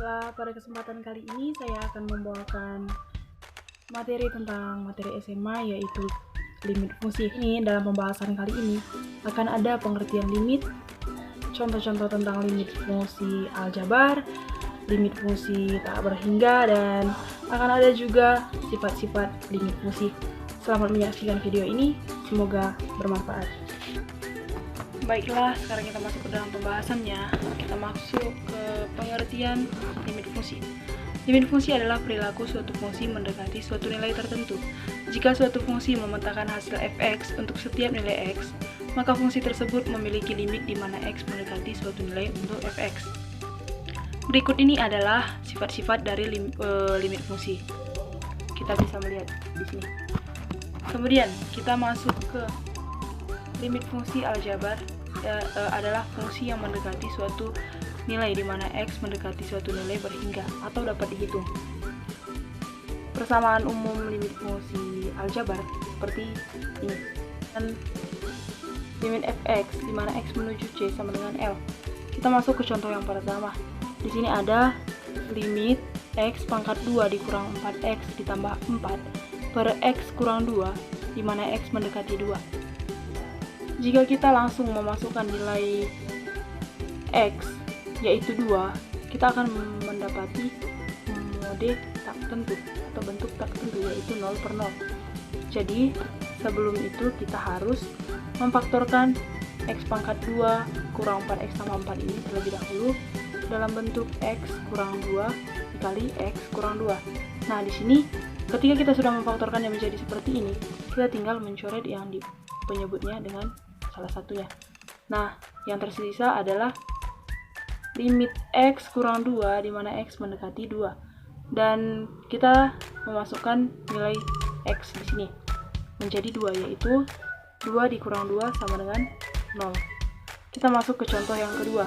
Baiklah, pada kesempatan kali ini saya akan membawakan materi tentang materi SMA, yaitu limit fungsi. Ini dalam pembahasan kali ini akan ada pengertian limit, contoh-contoh tentang limit fungsi aljabar, limit fungsi tak berhingga, dan akan ada juga sifat-sifat limit fungsi. Selamat menyaksikan video ini, semoga bermanfaat. Baiklah, sekarang kita masuk ke dalam pembahasannya. Kita masuk ke pengertian limit fungsi. Limit fungsi adalah perilaku suatu fungsi mendekati suatu nilai tertentu. Jika suatu fungsi memetakan hasil fx untuk setiap nilai x, maka fungsi tersebut memiliki limit di mana x mendekati suatu nilai untuk fx. Berikut ini adalah sifat-sifat dari limit fungsi. Kita bisa melihat di sini. Kemudian kita masuk ke limit fungsi aljabar. Adalah fungsi yang mendekati suatu nilai di mana x mendekati suatu nilai berhingga atau dapat dihitung. Persamaan umum limit fungsi aljabar seperti ini. Dan limit fx di mana x menuju c sama dengan l. Kita masuk ke contoh yang pertama. Di sini ada limit x pangkat 2 dikurang 4x ditambah 4 per x kurang 2 di mana x mendekati 2. Jika kita langsung memasukkan nilai x yaitu 2, kita akan mendapati mode tak tentu atau bentuk tak tentu, yaitu 0 per 0. Jadi sebelum itu kita harus memfaktorkan x pangkat 2 kurang 4x tambah 4 ini terlebih dahulu dalam bentuk x kurang 2 dikali x kurang 2. Nah, di sini ketika kita sudah memfaktorkannya menjadi seperti ini, kita tinggal mencoret yang di penyebutnya dengan salah satunya. Nah, yang tersisa adalah limit x kurang 2 di mana x mendekati 2. Dan kita memasukkan nilai x di sini menjadi 2, yaitu 2 dikurang 2 sama dengan 0. Kita masuk ke contoh yang kedua.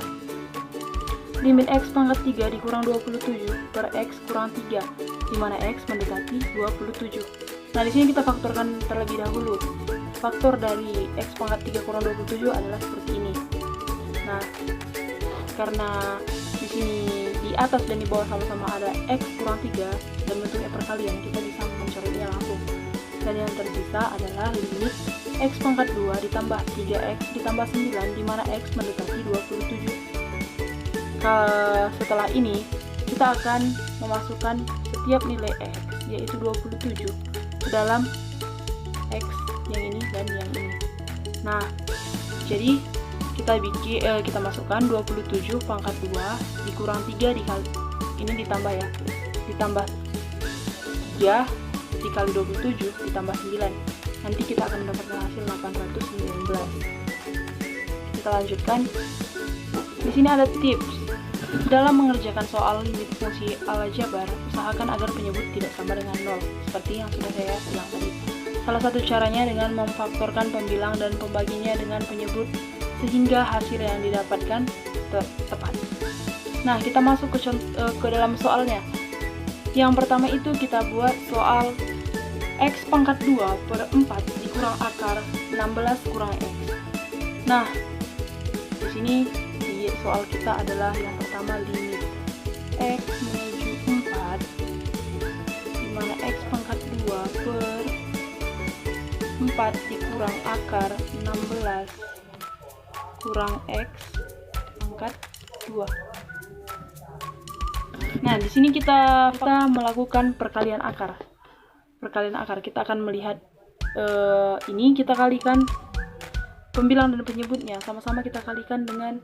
Limit x pangkat 3 dikurang 27 per x kurang 3 di mana x mendekati 27. Nah, di sini kita faktorkan terlebih dahulu. Faktor dari x pangkat 3 kurang 27 adalah seperti ini. Nah, karena di sini di atas dan di bawah sama-sama ada x kurang 3 dan bentuknya perkalian, kita bisa mencoretnya langsung. Dan yang tersisa adalah limit x pangkat 2 ditambah 3x ditambah 9 di mana x mendekati 27. Setelah ini, kita akan memasukkan setiap nilai x, yaitu 27, ke dalam x yang ini dan yang ini. Nah, jadi kita masukkan 27 pangkat 2 dikurang 3 dikali ini ditambah ya. Ditambah 3 dikali 27 ditambah 9. Nanti kita akan mendapatkan hasil 819. Kita lanjutkan. Di sini ada tips. Dalam mengerjakan soal limit fungsi aljabar, usahakan agar penyebut tidak sama dengan 0, seperti yang sudah saya bilang tadi. Salah satu caranya dengan memfaktorkan pembilang dan pembaginya dengan penyebut sehingga hasil yang didapatkan tepat. Nah, kita masuk ke dalam soalnya. Yang pertama itu kita buat soal x pangkat 2 per 4 dikurang akar 16 kurang x. Nah, di sini di soal kita adalah yang pertama limit x menuju 4 di mana x pangkat 2 per 4 dikurang akar 16 kurang x pangkat 2. Nah, di sini kita melakukan perkalian akar. Kita akan melihat ini kita kalikan pembilang dan penyebutnya, sama-sama kita kalikan dengan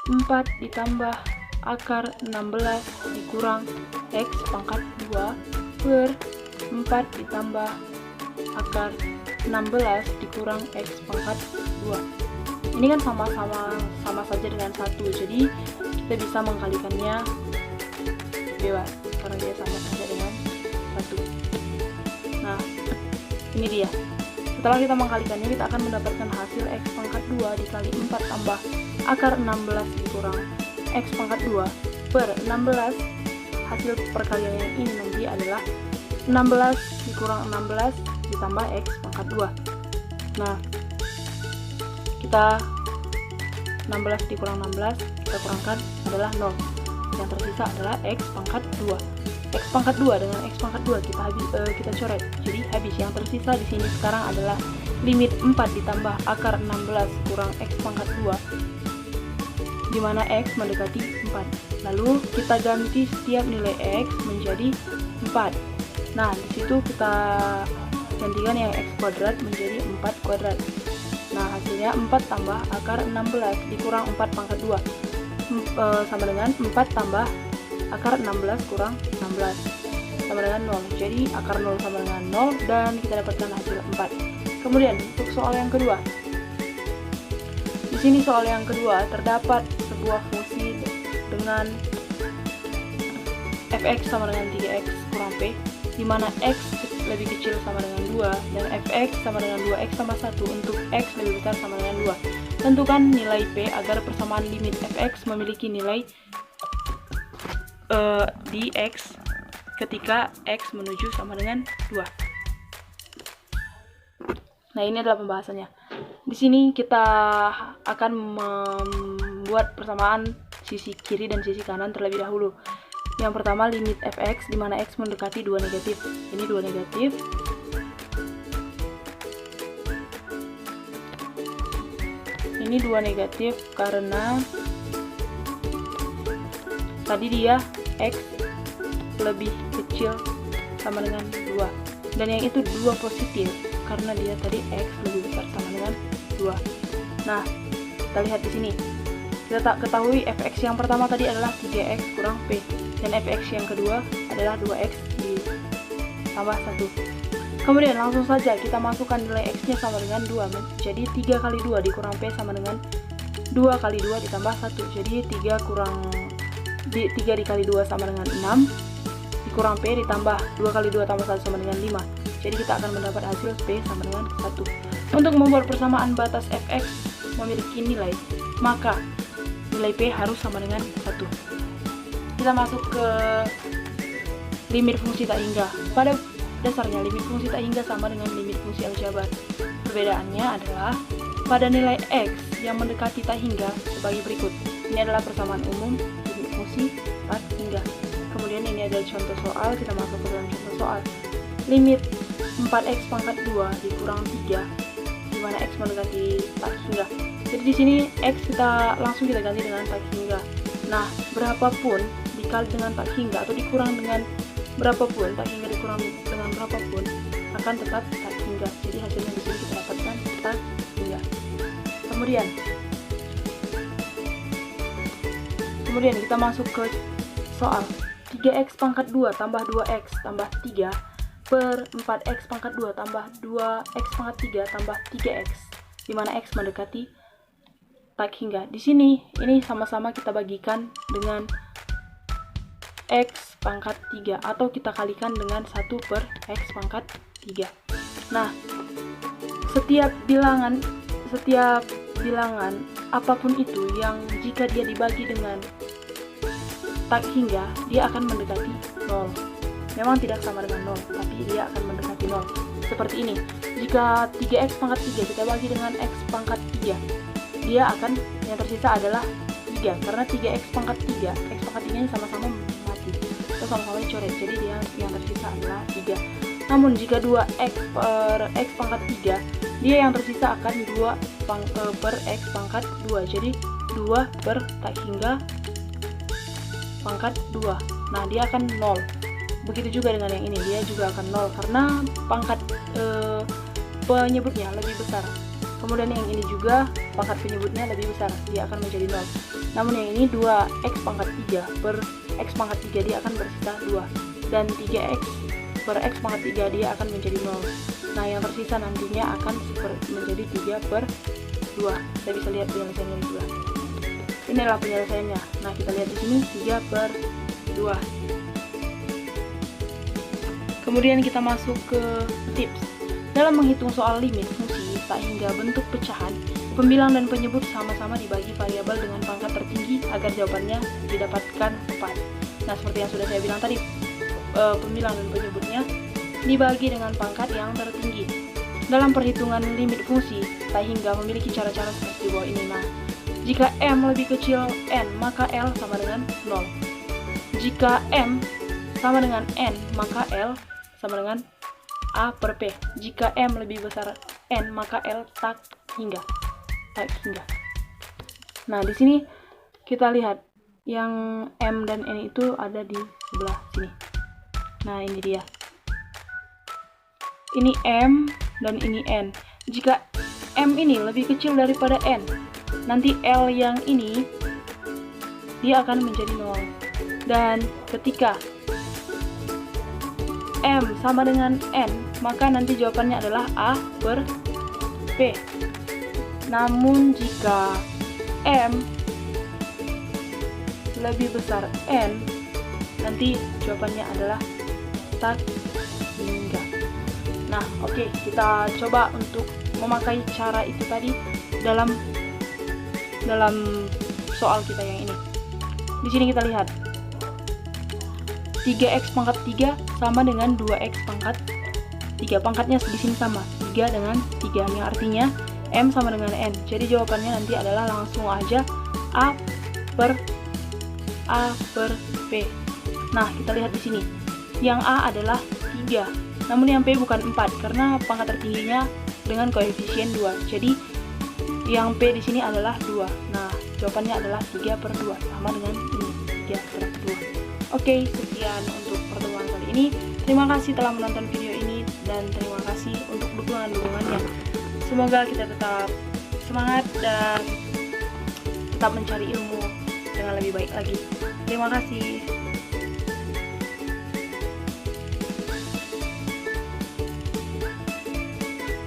4 ditambah akar 16 dikurang x pangkat 2 per 4 ditambah akar 16 dikurang x pangkat 2. Ini kan sama saja dengan 1, jadi kita bisa mengkalikannya bebas karena dia sama saja dengan 1. Nah, ini dia. Setelah kita mengkalikannya, kita akan mendapatkan hasil x pangkat 2 dikali 4 tambah akar 16 dikurang x pangkat 2 per 16. Hasil perkalian yang ini nanti adalah 16 dikurang 16 ditambah x pangkat 2. Nah, kita 16 dikurang 16 kita kurangkan adalah 0. Yang tersisa adalah X pangkat 2. X pangkat 2 dengan X pangkat 2 kita coret. Jadi habis. Yang tersisa di sini sekarang adalah limit 4 ditambah akar 16 kurang X pangkat 2, di mana X mendekati 4. Lalu kita ganti setiap nilai X menjadi 4. Nah, di situ kita gantikan yang X kuadrat menjadi 4 kuadrat. Nah, hasilnya 4 tambah akar 16 dikurang 4 pangkat 2 sama dengan 4 tambah akar 16 kurang 16 sama dengan 0. Jadi akar 0 sama dengan 0 dan kita dapatkan hasil 4. Kemudian untuk soal yang kedua. Di sini soal yang kedua terdapat sebuah fungsi dengan fx sama dengan 3x kurang p, di mana x lebih kecil sama dengan 2 dan fx sama dengan 2x tambah 1 untuk x lebih besar sama dengan 2. Tentukan nilai p agar persamaan limit fx memiliki nilai di x ketika x menuju sama dengan 2. Nah, ini adalah pembahasannya. Di sini kita akan membuat persamaan sisi kiri dan sisi kanan terlebih dahulu. Yang pertama limit fx di mana x mendekati 2 negatif. Ini 2 negatif. Ini 2 negatif karena tadi dia x lebih kecil sama dengan 2. Dan yang itu 2 positif karena dia tadi x lebih besar sama dengan 2. Nah, kita lihat di sini. Kita tak ketahui fx yang pertama tadi adalah 3x kurang p dan fx yang kedua adalah 2x ditambah 1. Kemudian langsung saja kita masukkan nilai x-nya sama dengan 2. Jadi 3 kali 2 dikurang p sama dengan 2 kali 2 ditambah 1. Jadi 3 dikali 2 sama dengan 6 dikurang p ditambah 2 kali 2 tambah 1 sama dengan 5. Jadi kita akan mendapat hasil p sama dengan 1. Untuk membuat persamaan batas fx memiliki nilai, maka nilai p harus sama dengan 1. Kita masuk ke limit fungsi tak hingga. Pada dasarnya limit fungsi tak hingga sama dengan limit fungsi aljabar. Perbedaannya adalah pada nilai x yang mendekati tak hingga sebagai berikut. Ini adalah persamaan umum limit fungsi tak hingga. Kemudian ini adalah contoh soal. Kita masuk ke dalam contoh soal. Limit 4x pangkat 2 dikurang 3, di mana x mendekati tak hingga. Jadi di sini x kita ganti dengan tak hingga. Nah, berapapun dikali dengan tak hingga atau dikurang dengan berapapun, tak hingga dikurang dengan berapapun akan tetap tak hingga. Jadi hasilnya di sini kita dapatkan tak hingga. Kemudian kita masuk ke soal 3x pangkat 2 tambah 2x tambah 3 per 4x pangkat 2 tambah 2x pangkat 3 tambah 3x, di mana x mendekati tak hingga. Di sini ini sama-sama kita bagikan dengan x pangkat 3 atau kita kalikan dengan 1 per x pangkat 3. Nah, setiap bilangan apapun itu yang jika dia dibagi dengan tak hingga, dia akan mendekati 0. Memang tidak sama dengan 0, tapi dia akan mendekati 0. Seperti ini. Jika 3x pangkat 3 kita bagi dengan x pangkat 3, dia akan, yang tersisa adalah 3. Karena 3x pangkat 3, x pangkat 3 ini sama-sama mati. Kita sama-sama dicoret, jadi dia yang tersisa adalah 3. Namun jika 2x per x pangkat 3, dia yang tersisa akan 2 per x pangkat 2. Jadi 2 per tak hingga pangkat 2. Nah, dia akan 0. Begitu juga dengan yang ini, dia juga akan 0 karena pangkat penyebutnya lebih besar. Kemudian yang ini juga pangkat penyebutnya lebih besar, dia akan menjadi 0. Namun yang ini 2x pangkat 3 per x pangkat 3, dia akan bersisa 2. Dan 3x per x pangkat 3, dia akan menjadi 0. Nah, yang tersisa nantinya akan menjadi 3 per 2. Kita bisa lihat penyelesaiannya juga. Ini adalah penyelesaiannya. Nah, kita lihat di sini 3 per 2. Kemudian kita masuk ke tips. Dalam menghitung soal limit fungsi tak hingga bentuk pecahan, pembilang dan penyebut sama-sama dibagi variabel dengan pangkat tertinggi agar jawabannya didapatkan tepat. Nah, seperti yang sudah saya bilang tadi, pembilang dan penyebutnya dibagi dengan pangkat yang tertinggi. Dalam perhitungan limit fungsi tak hingga memiliki cara-cara seperti di bawah ini. Nah, jika m lebih kecil n, maka L sama dengan 0. Jika M sama dengan N, maka L sama dengan A per P. Jika M lebih besar N, maka L tak hingga. Nah, di sini kita lihat yang M dan N itu ada di sebelah sini. Nah, ini dia. Ini M dan ini N. Jika M ini lebih kecil daripada N, nanti L yang ini dia akan menjadi 0. Dan ketika M sama dengan N, maka nanti jawabannya adalah A per P. Namun jika M lebih besar N, nanti jawabannya adalah tak hingga. Nah, oke, kita coba untuk memakai cara itu tadi dalam soal kita yang ini. Di sini kita lihat 3x pangkat 3 sama dengan 2x pangkat 3. Pangkatnya di sini sama, 3 dengan 3, yang artinya M sama dengan N. Jadi jawabannya nanti adalah langsung aja A per P. Nah, kita lihat di sini. Yang A adalah 3, namun yang P bukan 4 karena pangkat tertingginya dengan koefisien 2. Jadi yang P di sini adalah 2. Nah, jawabannya adalah 3 per 2 sama dengan ini, 3 per 2. Oke, sekian untuk pertemuan kali ini. Terima kasih telah menonton video ini dan terima kasih untuk dukungan-dukungannya. Semoga kita tetap semangat dan tetap mencari ilmu dengan lebih baik lagi. Terima kasih.